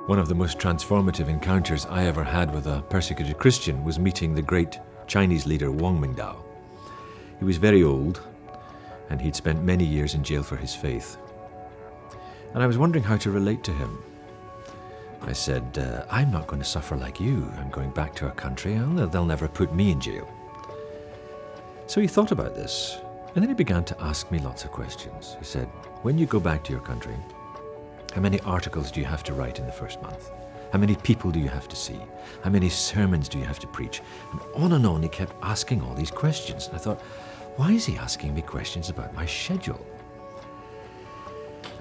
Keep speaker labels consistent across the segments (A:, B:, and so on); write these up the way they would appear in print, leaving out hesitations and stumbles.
A: One of the most transformative encounters I ever had with a persecuted Christian was meeting the great Chinese leader Wang Mingdao. He was very old, and he'd spent many years in jail for his faith. And I was wondering how to relate to him. I said, I'm not going to suffer like you. I'm going back to our country, and they'll never put me in jail. So he thought about this, and then he began to ask me lots of questions. He said, when you go back to your country, how many articles do you have to write in the first month? How many people do you have to see? How many sermons do you have to preach? And on he kept asking all these questions. And I thought, why is he asking me questions about my schedule?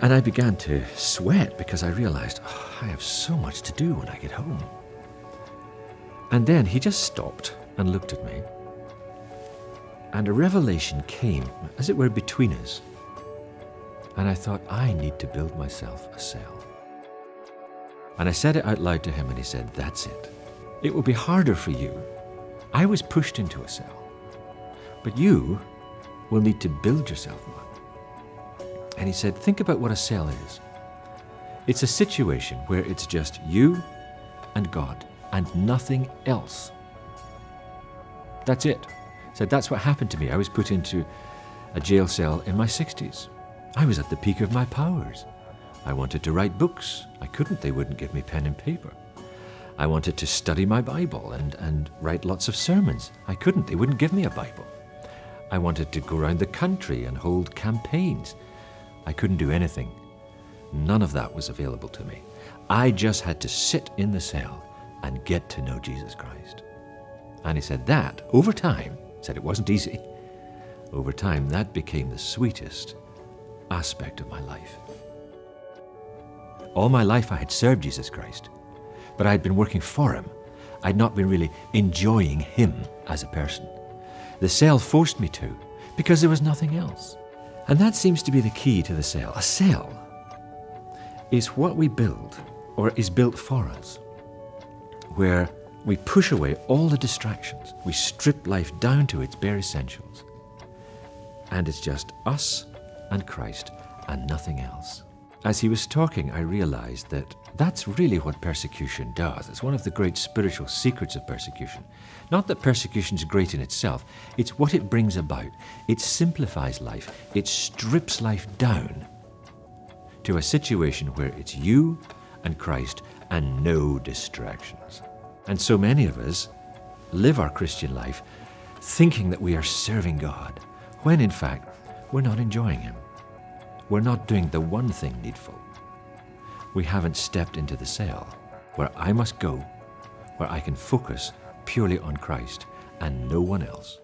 A: And I began to sweat because I realized, I have so much to do when I get home. And then he just stopped and looked at me. And a revelation came, as it were, between us. And I thought, I need to build myself a cell. And I said it out loud to him, and he said, that's it. It will be harder for you. I was pushed into a cell. But you will need to build yourself one. And he said, think about what a cell is. It's a situation where it's just you and God and nothing else. That's it. He said, that's what happened to me. I was put into a jail cell in my 60s. I was at the peak of my powers. I wanted to write books. I couldn't. They wouldn't give me pen and paper. I wanted to study my Bible and write lots of sermons. I couldn't. They wouldn't give me a Bible. I wanted to go around the country and hold campaigns. I couldn't do anything. None of that was available to me. I just had to sit in the cell and get to know Jesus Christ. And he said that, over time, said it wasn't easy. Over time, that became the sweetest aspect of my life. All my life I had served Jesus Christ, but I had been working for him. I'd not been really enjoying him as a person. The cell forced me to, because there was nothing else. And that seems to be the key to the cell. A cell is what we build, or is built for us, where we push away all the distractions. We strip life down to its bare essentials. And it's just us and Christ and nothing else. As he was talking, I realized that that's really what persecution does. It's one of the great spiritual secrets of persecution. Not that persecution is great in itself, it's what it brings about. It simplifies life. It strips life down to a situation where it's you and Christ and no distractions. And so many of us live our Christian life thinking that we are serving God, when in fact we're not enjoying him. We're not doing the one thing needful. We haven't stepped into the cell where I must go, where I can focus purely on Christ and no one else.